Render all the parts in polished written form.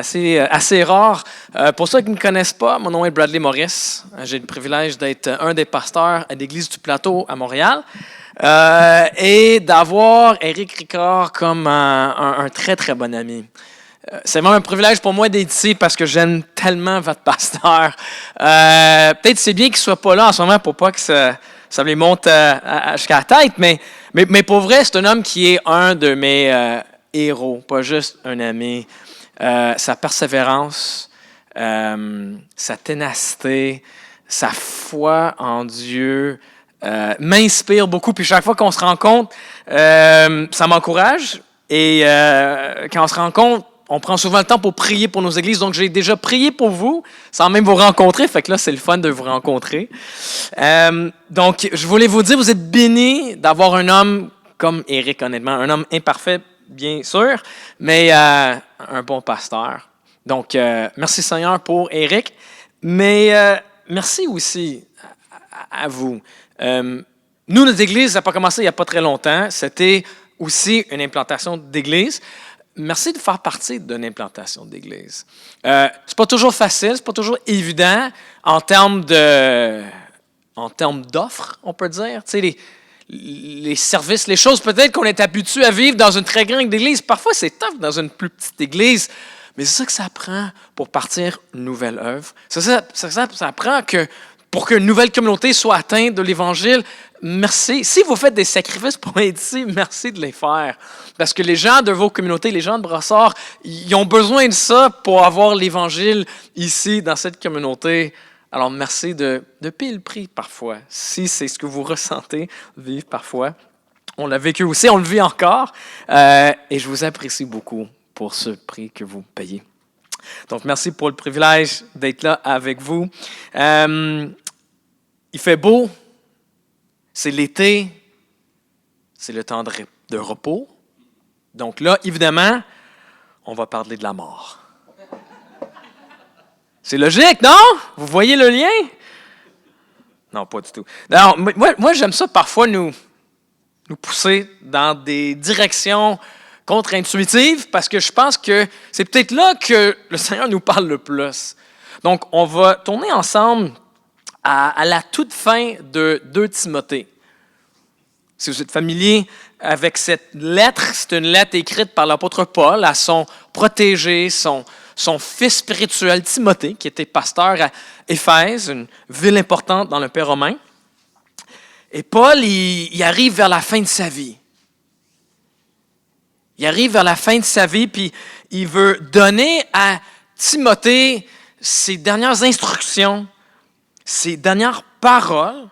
C'est assez rare. Pour ceux qui ne me connaissent pas, mon nom est Bradley Maurice. J'ai le privilège d'être un des pasteurs à l'Église du Plateau à Montréal et d'avoir Éric Ricard comme un très, très bon ami. C'est vraiment un privilège pour moi d'être ici parce que j'aime tellement votre pasteur. Peut-être c'est bien qu'il ne soit pas là en ce moment pour pas que ça lui monte jusqu'à la tête, mais pour vrai, c'est un homme qui est un de mes héros, pas juste un ami. Sa persévérance, sa ténacité, sa foi en Dieu m'inspire beaucoup. Puis chaque fois qu'on se rencontre, ça m'encourage. Et quand on se rencontre, on prend souvent le temps pour prier pour nos églises. Donc, j'ai déjà prié pour vous, sans même vous rencontrer. Fait que là, c'est le fun de vous rencontrer. Donc, je voulais vous dire, vous êtes bénis d'avoir un homme comme Éric, honnêtement. Un homme imparfait, bien sûr, mais un bon pasteur. Donc, merci Seigneur pour Éric. Mais merci aussi à vous. Nous, notre église n'a pas commencé il n'y a pas très longtemps. C'était aussi une implantation d'église. Merci de faire partie d'une implantation d'église. C'est pas toujours facile, c'est pas toujours évident en termes d'offres, on peut dire. Tu sais, les services, les choses peut-être qu'on est habitué à vivre dans une très grande église. Parfois, c'est tough dans une plus petite église, mais c'est ça que ça prend pour partir une nouvelle œuvre. Ça prend que pour qu'une nouvelle communauté soit atteinte de l'Évangile. Merci. Si vous faites des sacrifices pour être ici, merci de les faire. Parce que les gens de vos communautés, les gens de Brossard, ils ont besoin de ça pour avoir l'Évangile ici, dans cette communauté. Alors, merci de payer le prix parfois, si c'est ce que vous ressentez vivre parfois. On l'a vécu aussi, on le vit encore. Et je vous apprécie beaucoup pour ce prix que vous payez. Donc, merci pour le privilège d'être là avec vous. Il fait beau. C'est l'été, c'est le temps de repos. Donc là, évidemment, on va parler de la mort. C'est logique, non? Vous voyez le lien? Non, pas du tout. Alors, moi j'aime ça parfois nous pousser dans des directions contre-intuitives parce que je pense que c'est peut-être là que le Seigneur nous parle le plus. Donc, on va tourner ensemble à la toute fin de 2 Timothée. Si vous êtes familier avec cette lettre, c'est une lettre écrite par l'apôtre Paul à son protégé, son fils spirituel Timothée, qui était pasteur à Éphèse, une ville importante dans l'Empire romain. Et Paul, il arrive vers la fin de sa vie. Il arrive vers la fin de sa vie, puis il veut donner à Timothée ses dernières instructions, ses dernières paroles.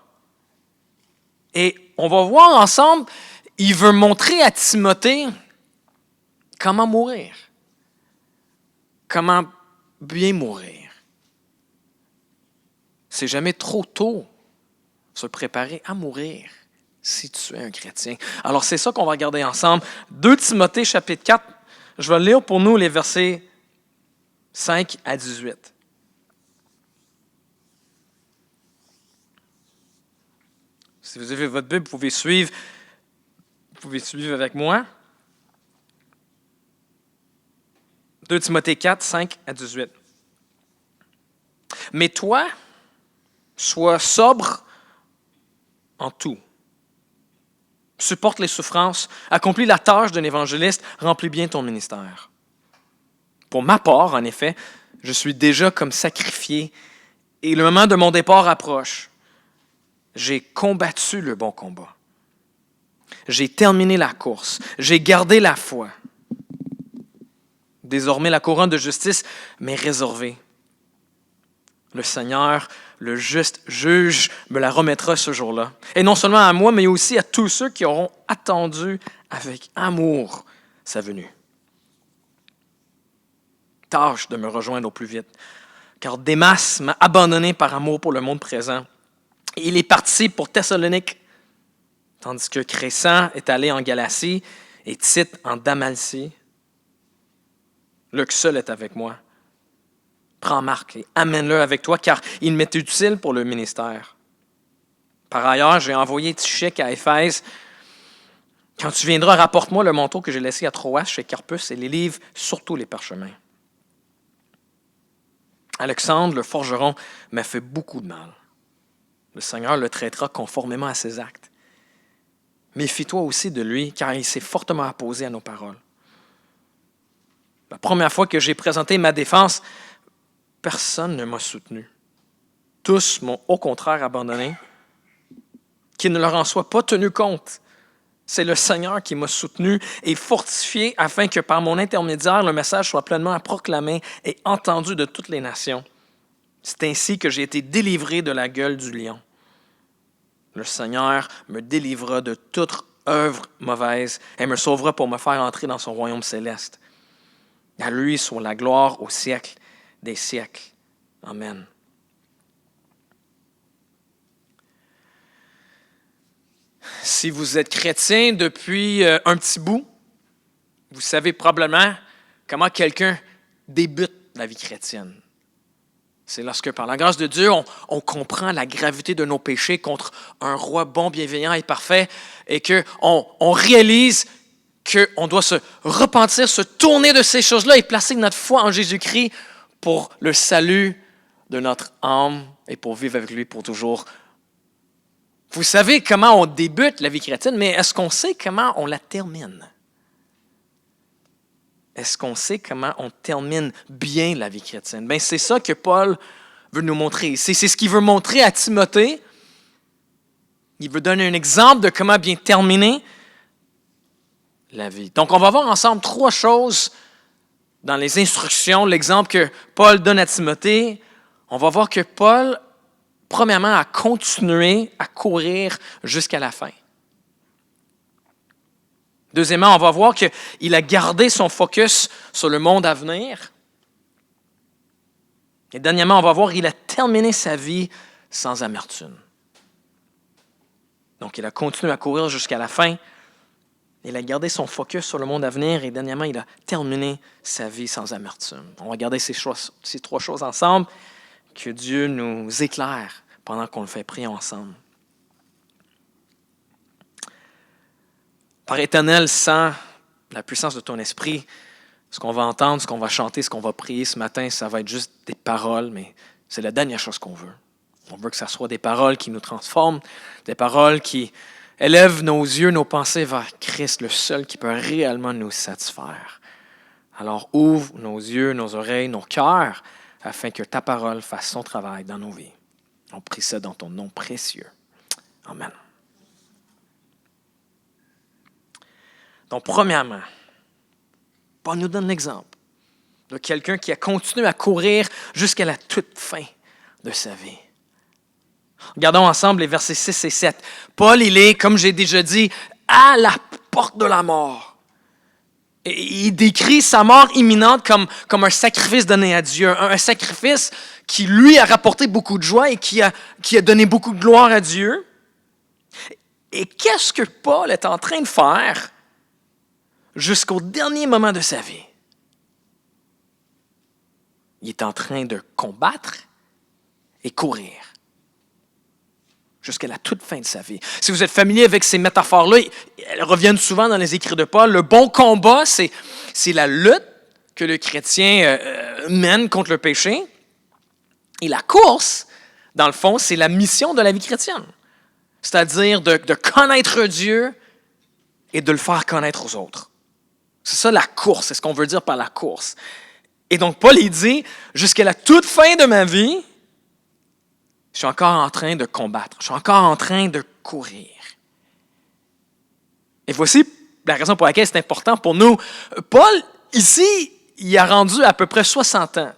Et on va voir ensemble, il veut montrer à Timothée comment mourir. Comment bien mourir. C'est jamais trop tôt se préparer à mourir si tu es un chrétien. Alors c'est ça qu'on va regarder ensemble. 2 Timothée chapitre 4, je vais lire pour nous les versets 5 à 18. Si vous avez votre Bible, vous pouvez suivre avec moi. 2 Timothée 4, 5 à 18. Mais toi, sois sobre en tout. Supporte les souffrances, accomplis la tâche d'un évangéliste, remplis bien ton ministère. Pour ma part, en effet, je suis déjà comme sacrifié et le moment de mon départ approche. J'ai combattu le bon combat. J'ai terminé la course. J'ai gardé la foi. Désormais, la couronne de justice m'est réservée. Le Seigneur, le juste juge, me la remettra ce jour-là. Et non seulement à moi, mais aussi à tous ceux qui auront attendu avec amour sa venue. Tâche de me rejoindre au plus vite, car Démas m'a abandonné par amour pour le monde présent. Il est parti pour Thessalonique, tandis que Crescent est allé en Galatie et Tite en Dalmatie. Luc seul est avec moi. Prends Marc et amène-le avec toi, car il m'est utile pour le ministère. Par ailleurs, j'ai envoyé Tychik à Éphèse. Quand tu viendras, rapporte-moi le manteau que j'ai laissé à Troas chez Carpus et les livres, surtout les parchemins. Alexandre, le forgeron, m'a fait beaucoup de mal. Le Seigneur le traitera conformément à ses actes. Méfie-toi aussi de lui, car il s'est fortement opposé à nos paroles. La première fois que j'ai présenté ma défense, personne ne m'a soutenu. Tous m'ont au contraire abandonné. Qu'il ne leur en soit pas tenu compte. C'est le Seigneur qui m'a soutenu et fortifié afin que par mon intermédiaire, le message soit pleinement proclamé et entendu de toutes les nations. C'est ainsi que j'ai été délivré de la gueule du lion. Le Seigneur me délivrera de toute œuvre mauvaise et me sauvera pour me faire entrer dans son royaume céleste. À lui soit la gloire au siècle des siècles. Amen. Si vous êtes chrétien depuis un petit bout, vous savez probablement comment quelqu'un débute la vie chrétienne. C'est lorsque, par la grâce de Dieu, on comprend la gravité de nos péchés contre un roi bon, bienveillant et parfait, et qu'on réalise qu'on doit se repentir, se tourner de ces choses-là et placer notre foi en Jésus-Christ pour le salut de notre âme et pour vivre avec lui pour toujours. Vous savez comment on débute la vie chrétienne, mais est-ce qu'on sait comment on la termine? Est-ce qu'on sait comment on termine bien la vie chrétienne? Bien, c'est ça que Paul veut nous montrer ici. C'est ce qu'il veut montrer à Timothée. Il veut donner un exemple de comment bien terminer la vie. Donc, on va voir ensemble 3 choses dans les instructions, l'exemple que Paul donne à Timothée. On va voir que Paul, premièrement, a continué à courir jusqu'à la fin. Deuxièmement, on va voir qu'il a gardé son focus sur le monde à venir. Et dernièrement, on va voir qu'il a terminé sa vie sans amertume. Donc, il a continué à courir jusqu'à la fin. Il a gardé son focus sur le monde à venir. Et dernièrement, il a terminé sa vie sans amertume. On va regarder ces 3 choses ensemble. Que Dieu nous éclaire pendant qu'on le fait prier ensemble. Père éternel, sans la puissance de ton esprit, ce qu'on va entendre, ce qu'on va chanter, ce qu'on va prier ce matin, ça va être juste des paroles, mais c'est la dernière chose qu'on veut. On veut que ça soit des paroles qui nous transforment, des paroles qui élèvent nos yeux, nos pensées vers Christ, le seul qui peut réellement nous satisfaire. Alors ouvre nos yeux, nos oreilles, nos cœurs, afin que ta parole fasse son travail dans nos vies. On prie ça dans ton nom précieux. Amen. Donc, premièrement, Paul nous donne l'exemple de quelqu'un qui a continué à courir jusqu'à la toute fin de sa vie. Regardons ensemble les versets 6 et 7. Paul, il est, comme j'ai déjà dit, à la porte de la mort. Et il décrit sa mort imminente comme un sacrifice donné à Dieu, un sacrifice qui lui a rapporté beaucoup de joie et qui a donné beaucoup de gloire à Dieu. Et qu'est-ce que Paul est en train de faire jusqu'au dernier moment de sa vie? Il est en train de combattre et courir jusqu'à la toute fin de sa vie. Si vous êtes familier avec ces métaphores-là, elles reviennent souvent dans les écrits de Paul. Le bon combat, c'est la lutte que le chrétien mène contre le péché. Et la course, dans le fond, c'est la mission de la vie chrétienne. C'est-à-dire de connaître Dieu et de le faire connaître aux autres. C'est ça la course, c'est ce qu'on veut dire par la course. Et donc Paul, il dit, jusqu'à la toute fin de ma vie, je suis encore en train de combattre, je suis encore en train de courir. Et voici la raison pour laquelle c'est important pour nous. Paul, ici, il a rendu à peu près 60 ans.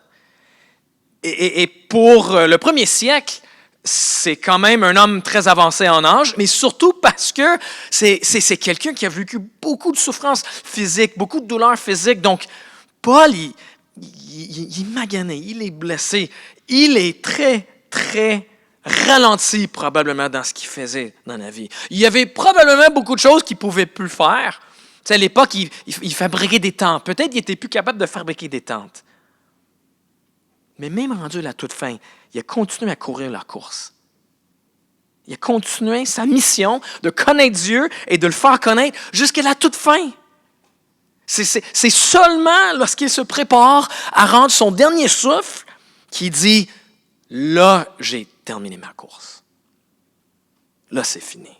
Et pour le premier siècle, c'est quand même un homme très avancé en âge, mais surtout parce que c'est quelqu'un qui a vécu beaucoup de souffrances physiques, beaucoup de douleurs physiques. Donc, Paul, il est magané, il est blessé, il est très, très ralenti probablement dans ce qu'il faisait dans la vie. Il y avait probablement beaucoup de choses qu'il ne pouvait plus faire. Tu sais, à l'époque, il fabriquait des tentes. Peut-être qu'il n'était plus capable de fabriquer des tentes. Mais même rendu à la toute fin, il a continué à courir la course. Il a continué sa mission de connaître Dieu et de le faire connaître jusqu'à la toute fin. C'est seulement lorsqu'il se prépare à rendre son dernier souffle qui dit, là, j'ai terminé ma course. Là, c'est fini.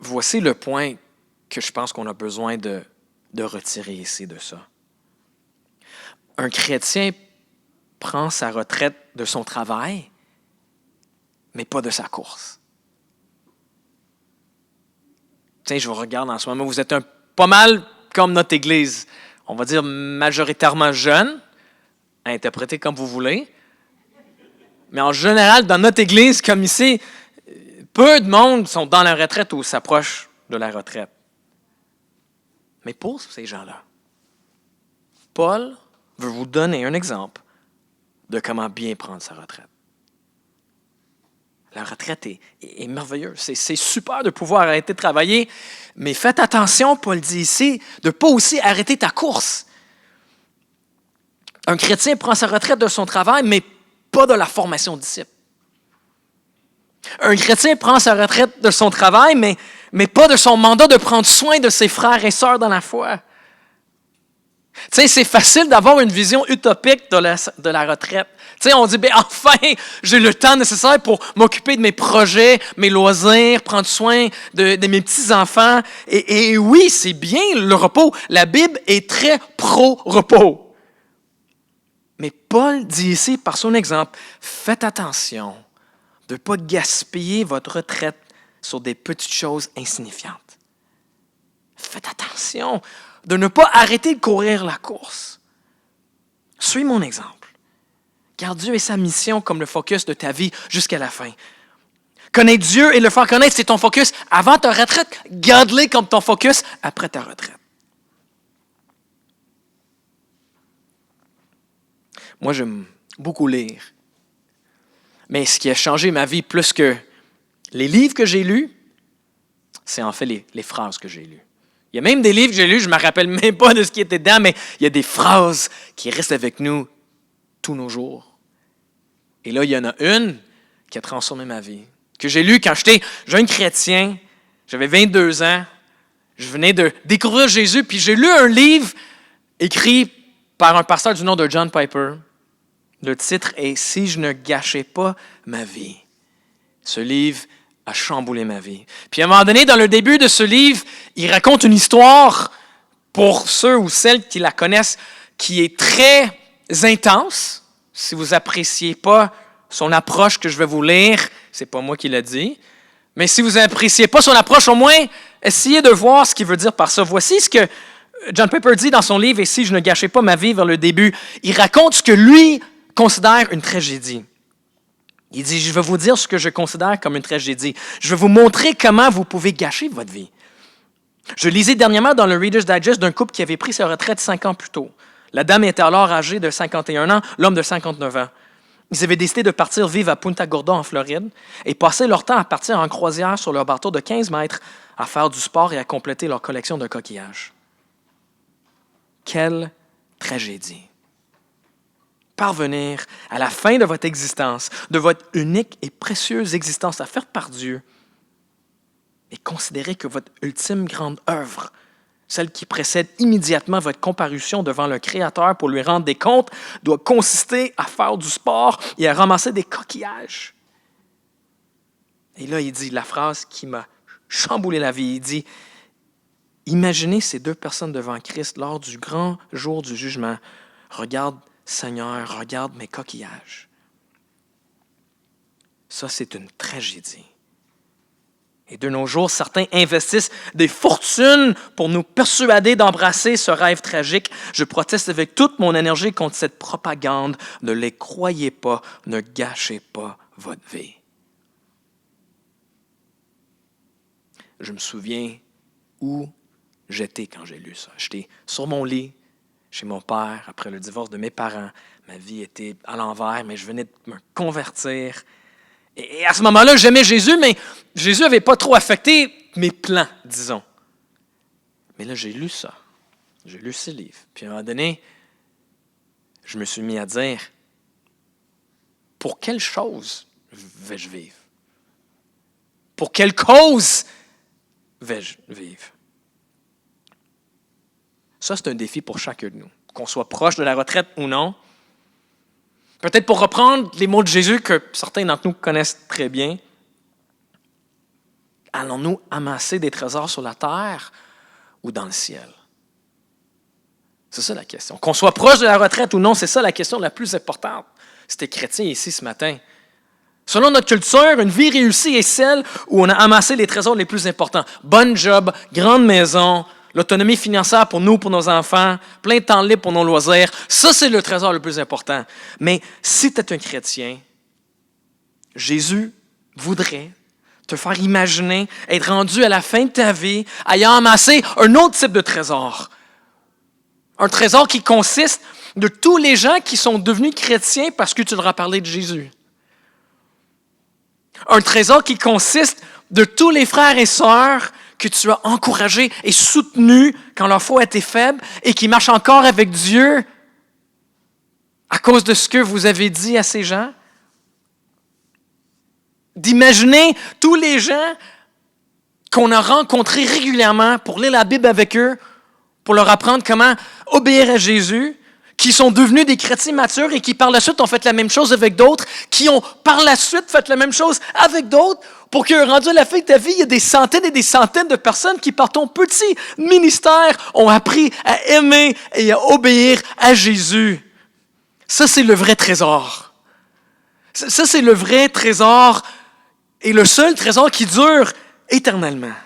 Voici le point que je pense qu'on a besoin de retirer ici de ça. Un chrétien prend sa retraite de son travail, mais pas de sa course. Tiens, je vous regarde en ce moment, vous êtes pas mal comme notre Église. On va dire majoritairement jeune, à interpréter comme vous voulez. Mais en général, dans notre Église, comme ici, peu de monde sont dans la retraite ou s'approchent de la retraite. Mais pour ces gens-là, Paul veut vous donner un exemple de comment bien prendre sa retraite. La retraite est merveilleuse. C'est super de pouvoir arrêter de travailler, mais faites attention, Paul dit ici, de ne pas aussi arrêter ta course. Un chrétien prend sa retraite de son travail, mais pas de la formation de disciples. Un chrétien prend sa retraite de son travail, mais pas de son mandat de prendre soin de ses frères et sœurs dans la foi. Tu sais, c'est facile d'avoir une vision utopique de la retraite. Tu sais, on dit, enfin, j'ai le temps nécessaire pour m'occuper de mes projets, mes loisirs, prendre soin de mes petits-enfants. Et oui, c'est bien le repos. La Bible est très pro-repos. Mais Paul dit ici, par son exemple, faites attention de ne pas gaspiller votre retraite sur des petites choses insignifiantes. Faites attention de ne pas arrêter de courir la course. Suis mon exemple. Garde Dieu et sa mission comme le focus de ta vie jusqu'à la fin. Connaître Dieu et le faire connaître, c'est ton focus avant ta retraite. Garde-les comme ton focus après ta retraite. Moi, j'aime beaucoup lire. Mais ce qui a changé ma vie plus que les livres que j'ai lus, c'est en fait les phrases que j'ai lues. Il y a même des livres que j'ai lus, je ne me rappelle même pas de ce qui était dedans, mais il y a des phrases qui restent avec nous tous nos jours. Et là, il y en a une qui a transformé ma vie, que j'ai lue quand j'étais jeune chrétien, j'avais 22 ans, je venais de découvrir Jésus, puis j'ai lu un livre écrit par un pasteur du nom de John Piper. Le titre est « Si je ne gâchais pas ma vie ». Ce livre a chamboulé ma vie. Puis à un moment donné, dans le début de ce livre, il raconte une histoire, pour ceux ou celles qui la connaissent, qui est très intense. Si vous n'appréciez pas son approche que je vais vous lire, c'est pas moi qui l'ai dit. Mais si vous n'appréciez pas son approche, au moins, essayez de voir ce qu'il veut dire par ça. Voici ce que John Piper dit dans son livre « Et si je ne gâchais pas ma vie » vers le début. Il raconte ce que lui considère une tragédie. Il dit, je vais vous dire ce que je considère comme une tragédie. Je vais vous montrer comment vous pouvez gâcher votre vie. Je lisais dernièrement dans le Reader's Digest d'un couple qui avait pris sa retraite 5 ans plus tôt. La dame était alors âgée de 51 ans, l'homme de 59 ans. Ils avaient décidé de partir vivre à Punta Gorda en Floride et passer leur temps à partir en croisière sur leur bateau de 15 mètres à faire du sport et à compléter leur collection de coquillages. Quelle tragédie! Parvenir à la fin de votre existence, de votre unique et précieuse existence offerte par Dieu, et considérer que votre ultime grande œuvre, celle qui précède immédiatement votre comparution devant le Créateur pour lui rendre des comptes, doit consister à faire du sport et à ramasser des coquillages. Et là, il dit la phrase qui m'a chamboulé la vie. Il dit, imaginez ces deux personnes devant Christ lors du grand jour du jugement. Regarde, Seigneur, regarde mes coquillages. Ça, c'est une tragédie. Et de nos jours, certains investissent des fortunes pour nous persuader d'embrasser ce rêve tragique. Je proteste avec toute mon énergie contre cette propagande. Ne les croyez pas, ne gâchez pas votre vie. Je me souviens où j'étais quand j'ai lu ça. J'étais sur mon lit, chez mon père, après le divorce de mes parents. Ma vie était à l'envers, mais je venais de me convertir. Et à ce moment-là, j'aimais Jésus, mais Jésus n'avait pas trop affecté mes plans, disons. Mais là, j'ai lu ça. J'ai lu ce livre. Puis à un moment donné, je me suis mis à dire, pour quelle chose vais-je vivre? Pour quelle cause vais-je vivre? Ça, c'est un défi pour chacun de nous. qu'on soit proche de la retraite ou non. Peut-être pour reprendre les mots de Jésus que certains d'entre nous connaissent très bien, allons-nous amasser des trésors sur la terre ou dans le ciel? C'est ça la question. Qu'on soit proche de la retraite ou non, c'est ça la question la plus importante. Si tu es chrétien ici ce matin. Selon notre culture, une vie réussie est celle où on a amassé les trésors les plus importants. Bon job, grande maison, l'autonomie financière pour nous, pour nos enfants, plein de temps libre pour nos loisirs. Ça, c'est le trésor le plus important. Mais si tu es un chrétien, Jésus voudrait te faire imaginer être rendu à la fin de ta vie ayant amassé un autre type de trésor. Un trésor qui consiste de tous les gens qui sont devenus chrétiens parce que tu leur as parlé de Jésus. Un trésor qui consiste de tous les frères et sœurs que tu as encouragés et soutenus quand leur foi était faible et qui marchent encore avec Dieu à cause de ce que vous avez dit à ces gens. D'imaginer tous les gens qu'on a rencontrés régulièrement pour lire la Bible avec eux, pour leur apprendre comment obéir à Jésus, qui sont devenus des chrétiens matures et qui par la suite ont fait la même chose avec d'autres, qui ont par la suite fait la même chose avec d'autres, pour que rendu à la fin de ta vie, il y a des centaines et des centaines de personnes qui par ton petit ministère ont appris à aimer et à obéir à Jésus. Ça, c'est le vrai trésor. Ça, c'est le vrai trésor et le seul trésor qui dure éternellement.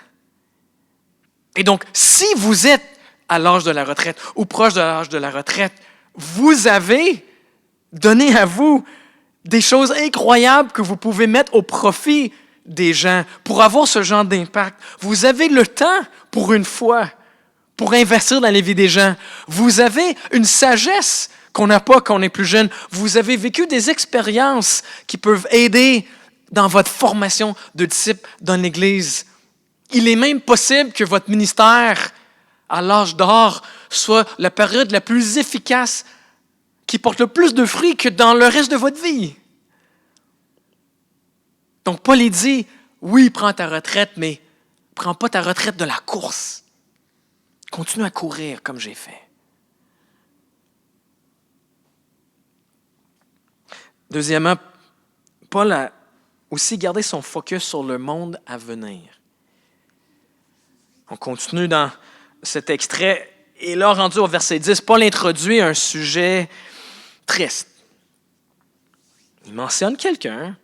Et donc, si vous êtes à l'âge de la retraite ou proche de l'âge de la retraite, vous avez donné à vous des choses incroyables que vous pouvez mettre au profit des gens pour avoir ce genre d'impact. Vous avez le temps, pour une fois, pour investir dans la vie des gens. Vous avez une sagesse qu'on n'a pas quand on est plus jeune. Vous avez vécu des expériences qui peuvent aider dans votre formation de disciples dans l'Église. Il est même possible que votre ministère à l'âge d'or soit la période la plus efficace qui porte le plus de fruits que dans le reste de votre vie. Donc, Paul il dit, oui, prends ta retraite, mais prends pas ta retraite de la course. Continue à courir comme j'ai fait. Deuxièmement, Paul a aussi gardé son focus sur le monde à venir. On continue dans cet extrait. Et là, rendu au verset 10, Paul introduit un sujet triste. Il mentionne quelqu'un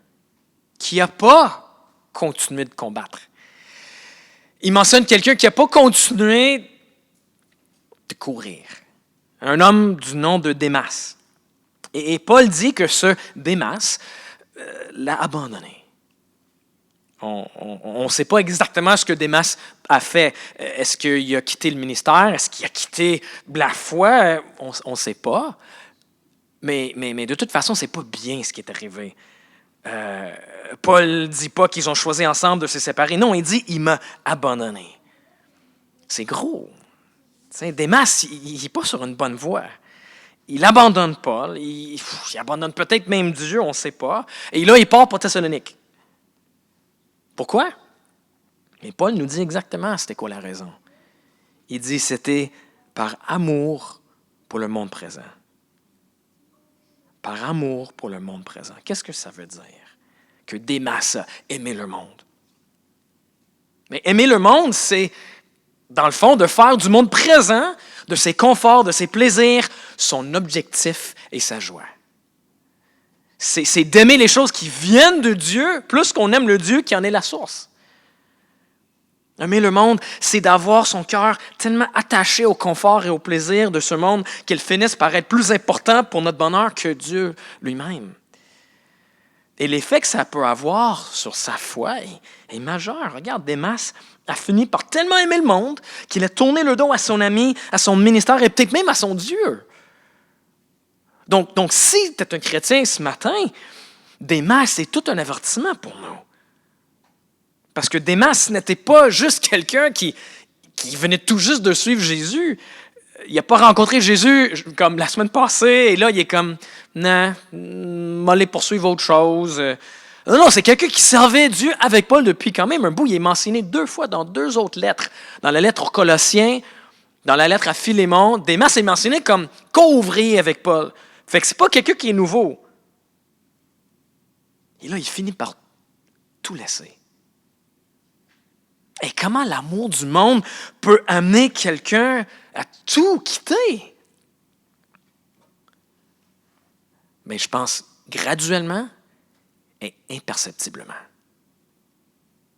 qui n'a pas continué de combattre. Il mentionne quelqu'un qui n'a pas continué de courir. Un homme du nom de Démas. Et Paul dit que ce Démas l'a abandonné. On ne sait pas exactement ce que Démas a fait. Est-ce qu'il a quitté le ministère? Est-ce qu'il a quitté la foi? On ne sait pas. Mais de toute façon, ce n'est pas bien ce qui est arrivé. Paul ne dit pas qu'ils ont choisi ensemble de se séparer. Non, il dit « il m'a abandonné ». C'est gros. T'sais, Démas, il n'est pas sur une bonne voie. Il abandonne Paul. Il abandonne peut-être même Dieu, on ne sait pas. Et là, il part pour Thessalonique. Pourquoi? Mais Paul nous dit exactement c'était quoi la raison. Il dit c'était par amour pour le monde présent. Par amour pour le monde présent. Qu'est-ce que ça veut dire? Que Démas a aimé le monde. Mais aimer le monde, c'est, dans le fond, de faire du monde présent, de ses conforts, de ses plaisirs, son objectif et sa joie. C'est d'aimer les choses qui viennent de Dieu, plus qu'on aime le Dieu qui en est la source. Aimer le monde, c'est d'avoir son cœur tellement attaché au confort et au plaisir de ce monde qu'il finisse par être plus important pour notre bonheur que Dieu lui-même. Et l'effet que ça peut avoir sur sa foi est majeur. Regarde, Démas a fini par tellement aimer le monde qu'il a tourné le dos à son ami, à son ministère et peut-être même à son Dieu. Donc si tu es un chrétien ce matin, Démas, c'est tout un avertissement pour nous. Parce que Démas n'était pas juste quelqu'un qui venait tout juste de suivre Jésus. Il n'a pas rencontré Jésus comme la semaine passée, et là, il est comme, non, m'aller poursuivre autre chose. Non, c'est quelqu'un qui servait Dieu avec Paul depuis quand même un bout. Il est mentionné 2 fois dans 2 autres lettres. Dans la lettre aux Colossiens Dans la lettre à Philémon, Démas est mentionné comme co-ouvrier avec Paul. Fait que c'est pas quelqu'un qui est nouveau. Et là, il finit par tout laisser. Et comment l'amour du monde peut amener quelqu'un à tout quitter? Mais je pense graduellement et imperceptiblement.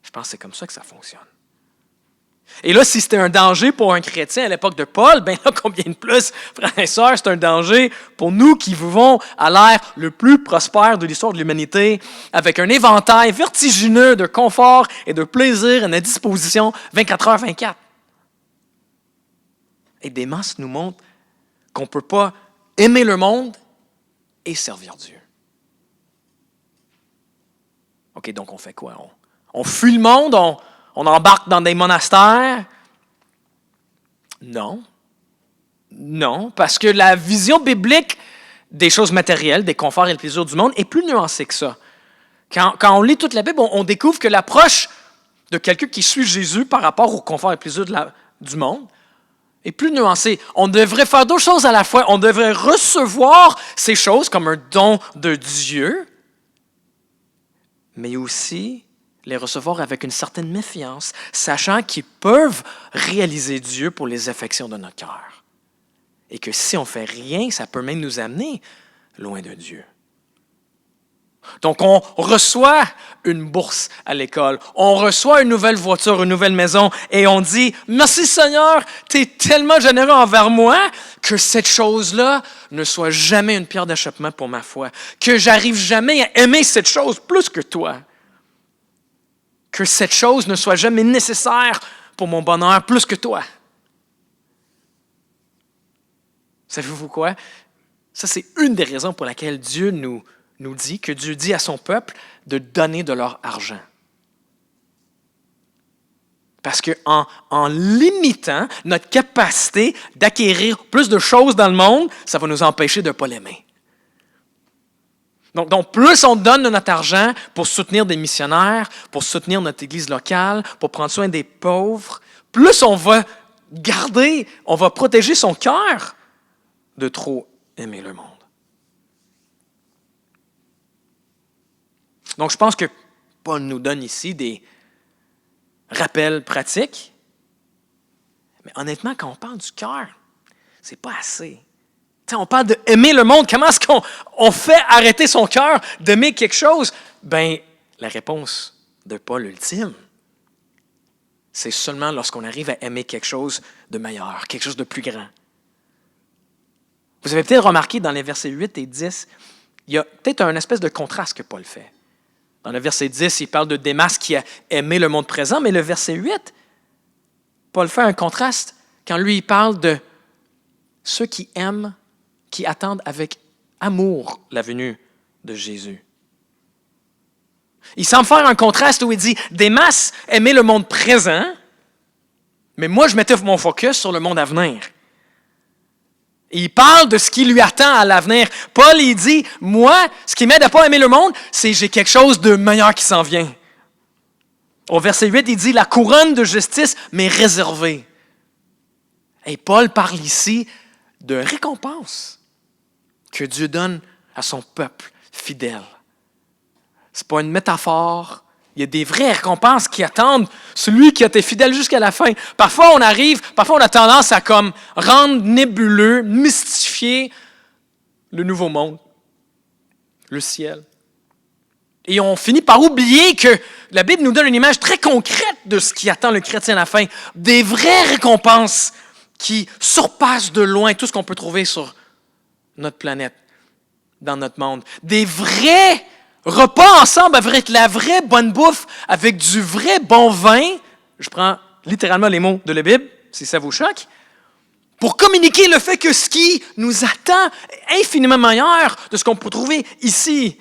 Je pense que c'est comme ça que ça fonctionne. Et là, si c'était un danger pour un chrétien à l'époque de Paul, bien là, combien de plus, frères et sœurs, c'est un danger pour nous qui vivons à l'ère le plus prospère de l'histoire de l'humanité, avec un éventail vertigineux de confort et de plaisir à notre disposition 24h/24. Et Démas nous montre qu'on ne peut pas aimer le monde et servir Dieu. OK, donc on fait quoi? On fuit le monde, on embarque dans des monastères? Non. Non, parce que la vision biblique des choses matérielles, des conforts et le plaisir du monde est plus nuancée que ça. Quand on lit toute la Bible, on découvre que l'approche de quelqu'un qui suit Jésus par rapport au confort et le plaisir du monde est plus nuancée. On devrait faire deux choses à la fois. On devrait recevoir ces choses comme un don de Dieu, mais aussi les recevoir avec une certaine méfiance, sachant qu'ils peuvent réaliser Dieu pour les affections de notre cœur. Et que si on ne fait rien, ça peut même nous amener loin de Dieu. Donc, on reçoit une bourse à l'école, on reçoit une nouvelle voiture, une nouvelle maison, et on dit « Merci Seigneur, tu es tellement généreux envers moi que cette chose-là ne soit jamais une pierre d'achoppement pour ma foi, que j'arrive jamais à aimer cette chose plus que toi. Que cette chose ne soit jamais nécessaire pour mon bonheur plus que toi. » Savez-vous quoi? Ça, c'est une des raisons pour laquelle Dieu nous dit, que Dieu dit à son peuple de donner de leur argent. Parce qu'en limitant notre capacité d'acquérir plus de choses dans le monde, ça va nous empêcher de ne pas l'aimer. Donc, plus on donne de notre argent pour soutenir des missionnaires, pour soutenir notre église locale, pour prendre soin des pauvres, plus on va protéger son cœur de trop aimer le monde. Donc, je pense que Paul nous donne ici des rappels pratiques, mais honnêtement, quand on parle du cœur, c'est pas assez. T'sais, on parle d'aimer le monde. Comment est-ce qu'on fait arrêter son cœur d'aimer quelque chose? Bien, la réponse de Paul ultime, c'est seulement lorsqu'on arrive à aimer quelque chose de meilleur, quelque chose de plus grand. Vous avez peut-être remarqué dans les versets 8 et 10, il y a peut-être un espèce de contraste que Paul fait. Dans le verset 10, il parle de Démas qui a aimé le monde présent, mais le verset 8, Paul fait un contraste quand lui, il parle de ceux qui aiment, qui attendent avec amour la venue de Jésus. Il semble faire un contraste où il dit « Démas aimait le monde présent, mais moi, je mettais mon focus sur le monde à venir. » Et il parle de ce qui lui attend à l'avenir. Paul, il dit « Moi, ce qui m'aide à ne pas aimer le monde, c'est que j'ai quelque chose de meilleur qui s'en vient. » Au verset 8, il dit « La couronne de justice m'est réservée. » Et Paul parle ici de récompense que Dieu donne à son peuple fidèle. Ce n'est pas une métaphore. Il y a des vraies récompenses qui attendent celui qui a été fidèle jusqu'à la fin. Parfois, on a tendance à comme rendre nébuleux, mystifier le nouveau monde, le ciel. Et on finit par oublier que la Bible nous donne une image très concrète de ce qui attend le chrétien à la fin. Des vraies récompenses qui surpassent de loin tout ce qu'on peut trouver sur notre planète, dans notre monde. Des vrais repas ensemble avec la vraie bonne bouffe, avec du vrai bon vin. Je prends littéralement les mots de la Bible, si ça vous choque, pour communiquer le fait que ce qui nous attend est infiniment meilleur de ce qu'on peut trouver ici.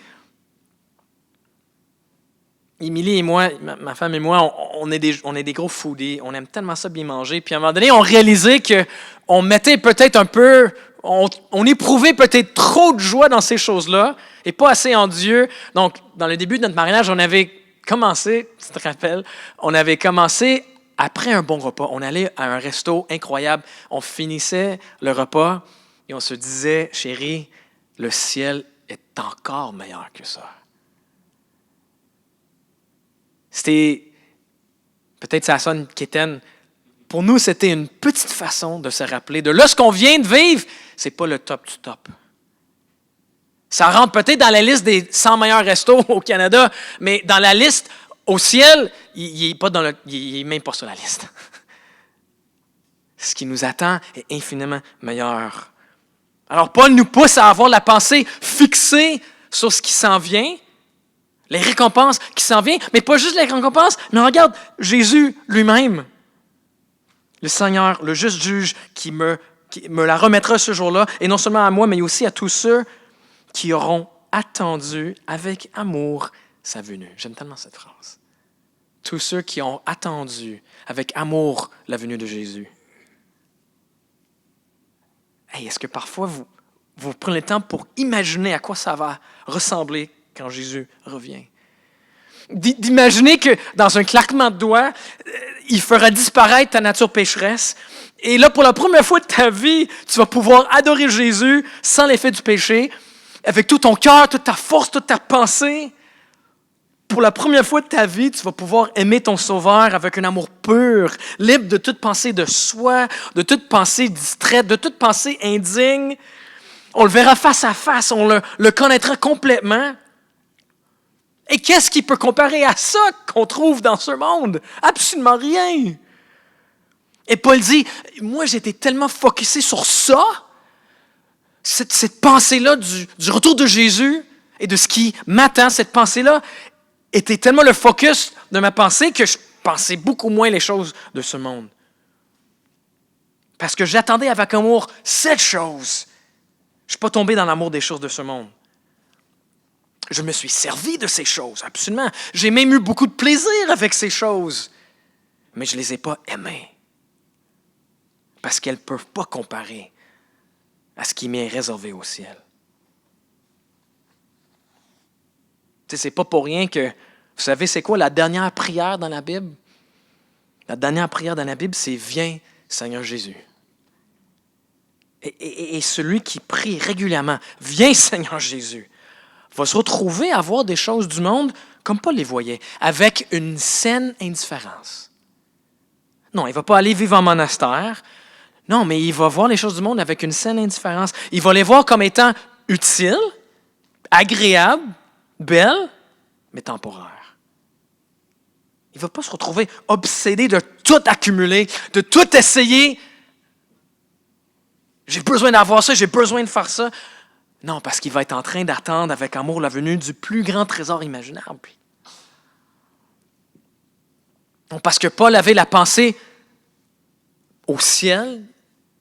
Émilie et moi, ma femme et moi, on est des gros foodies. On aime tellement ça bien manger. Puis à un moment donné, on réalisait qu'on mettait peut-être un peu, on éprouvait peut-être trop de joie dans ces choses-là et pas assez en Dieu. Donc, dans le début de notre mariage, on avait commencé, tu te rappelles, on avait commencé après un bon repas, on allait à un resto incroyable, on finissait le repas et on se disait, chérie, le ciel est encore meilleur que ça. C'était, peut-être ça sonne quétaine, pour nous, c'était une petite façon de se rappeler de là, ce qu'on vient de vivre, c'est pas le top du top. Ça rentre peut-être dans la liste des 100 meilleurs restos au Canada, mais dans la liste au ciel, il n'est même pas sur la liste. Ce qui nous attend est infiniment meilleur. Alors, Paul nous pousse à avoir la pensée fixée sur ce qui s'en vient, les récompenses qui s'en viennent, mais pas juste les récompenses, mais regarde Jésus lui-même, le Seigneur, le juste juge qui me la remettra ce jour-là, et non seulement à moi, mais aussi à tous ceux qui auront attendu avec amour sa venue. J'aime tellement cette phrase. Tous ceux qui ont attendu avec amour la venue de Jésus. Hey, est-ce que parfois vous prenez le temps pour imaginer à quoi ça va ressembler quand Jésus revient? D'imaginer que dans un claquement de doigts, il fera disparaître ta nature pécheresse. Et là, pour la première fois de ta vie, tu vas pouvoir adorer Jésus sans l'effet du péché, avec tout ton cœur, toute ta force, toute ta pensée. Pour la première fois de ta vie, tu vas pouvoir aimer ton Sauveur avec un amour pur, libre de toute pensée de soi, de toute pensée distraite, de toute pensée indigne. On le verra face à face, on le connaîtra complètement. Et qu'est-ce qui peut comparer à ça qu'on trouve dans ce monde? Absolument rien. Et Paul dit, moi j'étais tellement focusé sur ça, cette pensée-là du retour de Jésus et de ce qui m'attend, cette pensée-là était tellement le focus de ma pensée que je pensais beaucoup moins les choses de ce monde. Parce que j'attendais avec amour cette chose. Je ne suis pas tombé dans l'amour des choses de ce monde. Je me suis servi de ces choses, absolument. J'ai même eu beaucoup de plaisir avec ces choses. Mais je ne les ai pas aimées. Parce qu'elles ne peuvent pas comparer à ce qui m'est réservé au ciel. Tu sais, c'est pas pour rien que, vous savez, c'est quoi la dernière prière dans la Bible? La dernière prière dans la Bible, c'est « Viens, Seigneur Jésus ». Et celui qui prie régulièrement « Viens, Seigneur Jésus », va se retrouver à voir des choses du monde comme Paul les voyait, avec une saine indifférence. Non, il ne va pas aller vivre en monastère. Non, mais il va voir les choses du monde avec une saine indifférence. Il va les voir comme étant utiles, agréables, belles, mais temporaires. Il ne va pas se retrouver obsédé de tout accumuler, de tout essayer. J'ai besoin d'avoir ça, j'ai besoin de faire ça. Non, parce qu'il va être en train d'attendre avec amour la venue du plus grand trésor imaginable. Non, parce que Paul avait la pensée au ciel,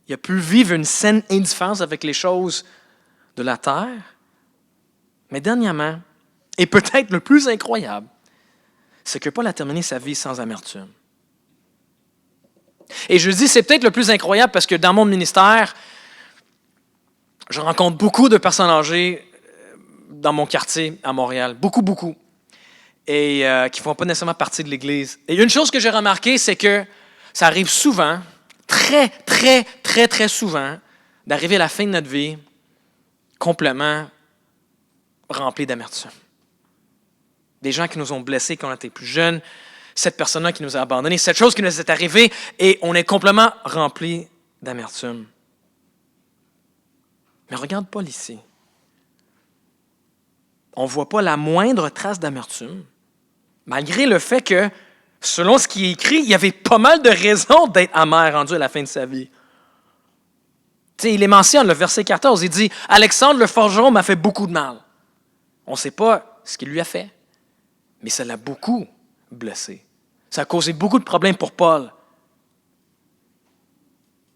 il a pu vivre une saine indifférence avec les choses de la terre. Mais dernièrement, et peut-être le plus incroyable, c'est que Paul a terminé sa vie sans amertume. Et je dis c'est peut-être le plus incroyable parce que dans mon ministère, je rencontre beaucoup de personnes âgées dans mon quartier à Montréal. Beaucoup. Et qui ne font pas nécessairement partie de l'Église. Et une chose que j'ai remarqué, c'est que ça arrive souvent, très souvent, d'arriver à la fin de notre vie complètement remplis d'amertume. Des gens qui nous ont blessés quand on était plus jeunes, cette personne-là qui nous a abandonnés, cette chose qui nous est arrivée, et on est complètement remplis d'amertume. Mais regarde Paul ici. On ne voit pas la moindre trace d'amertume, malgré le fait que, selon ce qui est écrit, il y avait pas mal de raisons d'être amer rendu à la fin de sa vie. Tu sais, il les mentionne, le verset 14, il dit « Alexandre le forgeron m'a fait beaucoup de mal. » On ne sait pas ce qu'il lui a fait, mais ça l'a beaucoup blessé. Ça a causé beaucoup de problèmes pour Paul.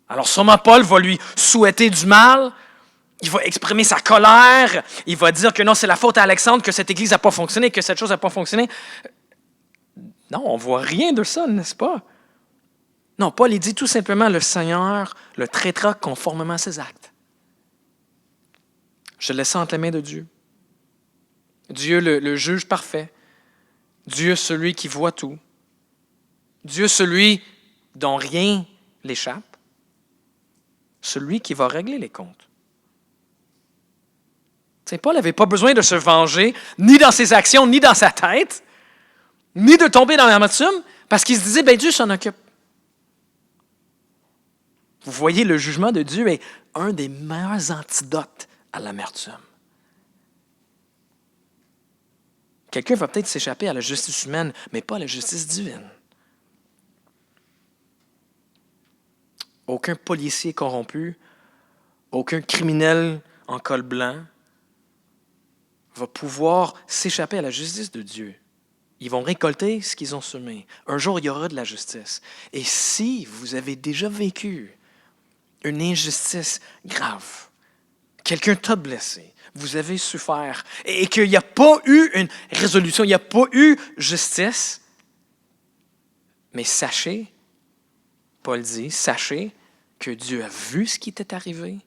Alors sûrement Paul va lui souhaiter du mal, il va exprimer sa colère, il va dire que non, c'est la faute à Alexandre, que cette église n'a pas fonctionné, que cette chose n'a pas fonctionné. Non, on ne voit rien de ça, n'est-ce pas? Non, Paul, il dit tout simplement, le Seigneur le traitera conformément à ses actes. Je laisse ça entre les mains de Dieu. Dieu, le juge parfait. Dieu, celui qui voit tout. Dieu, celui dont rien l'échappe, celui qui va régler les comptes. Saint Paul n'avait pas besoin de se venger, ni dans ses actions, ni dans sa tête, ni de tomber dans l'amertume, parce qu'il se disait, Dieu s'en occupe. Vous voyez, le jugement de Dieu est un des meilleurs antidotes à l'amertume. Quelqu'un va peut-être s'échapper à la justice humaine, mais pas à la justice divine. Aucun policier corrompu, aucun criminel en col blanc va pouvoir s'échapper à la justice de Dieu. Ils vont récolter ce qu'ils ont semé. Un jour, il y aura de la justice. Et si vous avez déjà vécu une injustice grave, quelqu'un t'a blessé, vous avez souffert, et qu'il n'y a pas eu une résolution, il n'y a pas eu justice, mais sachez, Paul dit, sachez que Dieu a vu ce qui t'est arrivé,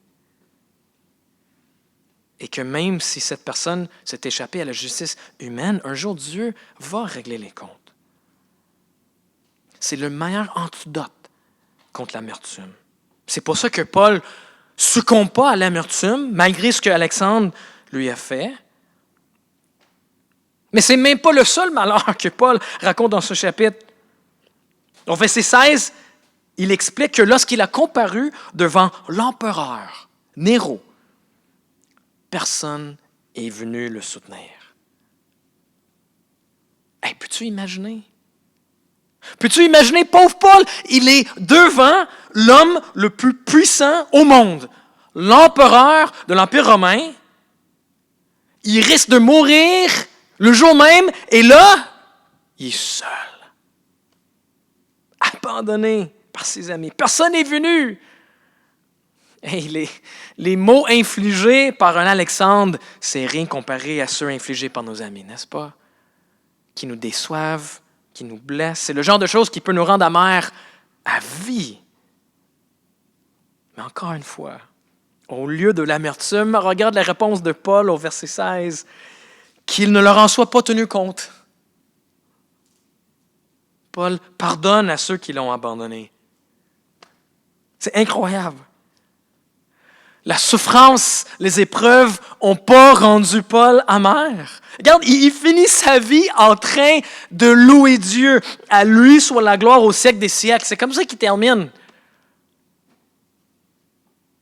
et que même si cette personne s'est échappée à la justice humaine, un jour Dieu va régler les comptes. C'est le meilleur antidote contre l'amertume. C'est pour ça que Paul ne succombe pas à l'amertume, malgré ce que Alexandre lui a fait. Mais ce n'est même pas le seul malheur que Paul raconte dans ce chapitre. Au verset 16, il explique que lorsqu'il a comparu devant l'empereur Néro, personne n'est venu le soutenir. Hey, peux-tu imaginer? Peux-tu imaginer, pauvre Paul, il est devant l'homme le plus puissant au monde, l'empereur de l'Empire romain. Il risque de mourir le jour même, et là, il est seul, abandonné par ses amis. Personne n'est venu. Hey, les maux infligés par un Alexandre, c'est rien comparé à ceux infligés par nos amis, n'est-ce pas? Qui nous déçoivent, qui nous blessent. C'est le genre de choses qui peut nous rendre amers à vie. Mais encore une fois, au lieu de l'amertume, regarde la réponse de Paul au verset 16, qu'il ne leur en soit pas tenu compte. Paul pardonne à ceux qui l'ont abandonné. C'est incroyable. La souffrance, les épreuves n'ont pas rendu Paul amer. Regarde, il finit sa vie en train de louer Dieu. À lui soit la gloire au siècle des siècles. C'est comme ça qu'il termine.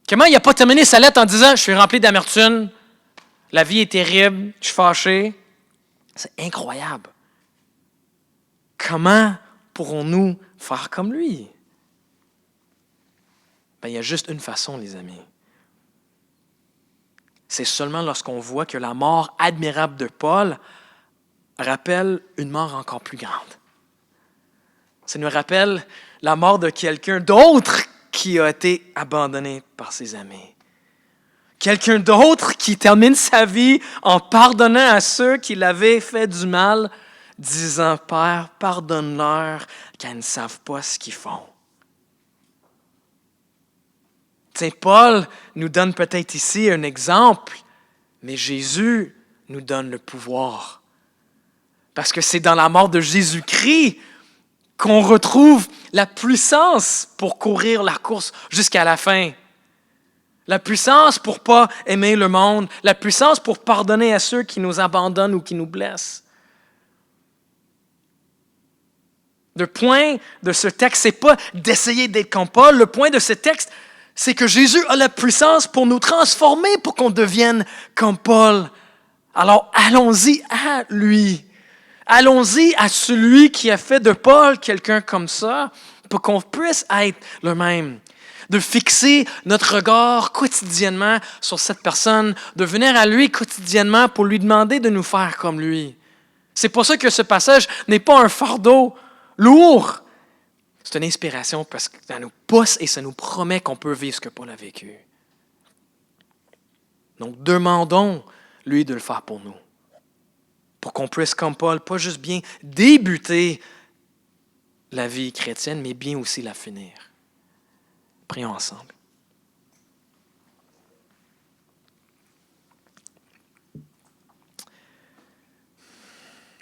Comment il n'a pas terminé sa lettre en disant « Je suis rempli d'amertume, la vie est terrible, je suis fâché. » C'est incroyable. Comment pourrons-nous faire comme lui? Il y a juste une façon, les amis. C'est seulement lorsqu'on voit que la mort admirable de Paul rappelle une mort encore plus grande. Ça nous rappelle la mort de quelqu'un d'autre qui a été abandonné par ses amis. Quelqu'un d'autre qui termine sa vie en pardonnant à ceux qui l'avaient fait du mal, disant « Père, pardonne-leur, car ils ne savent pas ce qu'ils font. » Saint Paul nous donne peut-être ici un exemple, mais Jésus nous donne le pouvoir. Parce que c'est dans la mort de Jésus-Christ qu'on retrouve la puissance pour courir la course jusqu'à la fin. La puissance pour ne pas aimer le monde, la puissance pour pardonner à ceux qui nous abandonnent ou qui nous blessent. Le point de ce texte, ce n'est pas d'essayer d'être comme Paul. Le point de ce texte, c'est que Jésus a la puissance pour nous transformer, pour qu'on devienne comme Paul. Alors, allons-y à lui. Allons-y à celui qui a fait de Paul quelqu'un comme ça, pour qu'on puisse être le même. De fixer notre regard quotidiennement sur cette personne, de venir à lui quotidiennement pour lui demander de nous faire comme lui. C'est pour ça que ce passage n'est pas un fardeau lourd. C'est une inspiration parce que ça nous pousse et ça nous promet qu'on peut vivre ce que Paul a vécu. Donc, demandons-lui de le faire pour nous. Pour qu'on puisse, comme Paul, pas juste bien débuter la vie chrétienne, mais bien aussi la finir. Prions ensemble.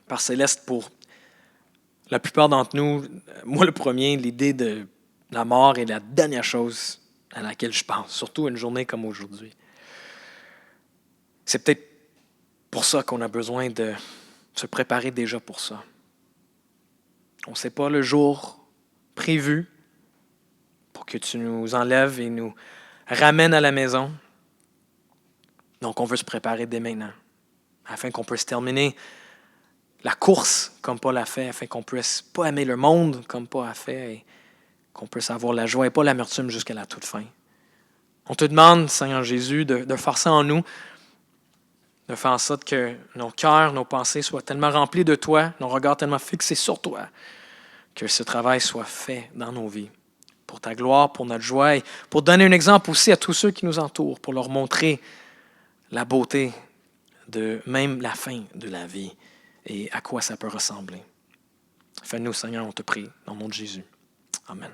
Père Céleste, pour La plupart d'entre nous, moi le premier, l'idée de la mort est la dernière chose à laquelle je pense, surtout une journée comme aujourd'hui. C'est peut-être pour ça qu'on a besoin de se préparer déjà pour ça. On ne sait pas le jour prévu pour que tu nous enlèves et nous ramènes à la maison. Donc, on veut se préparer dès maintenant, afin qu'on puisse terminer la course comme Paul a fait, afin qu'on puisse pas aimer le monde comme Paul a fait, et qu'on puisse avoir la joie et pas l'amertume jusqu'à la toute fin. On te demande, Seigneur Jésus, de faire ça en nous, de faire en sorte que nos cœurs, nos pensées soient tellement remplis de toi, nos regards tellement fixés sur toi, que ce travail soit fait dans nos vies, pour ta gloire, pour notre joie, et pour donner un exemple aussi à tous ceux qui nous entourent, pour leur montrer la beauté de même la fin de la vie et à quoi ça peut ressembler. Fais-nous, Seigneur, on te prie, dans le nom de Jésus. Amen.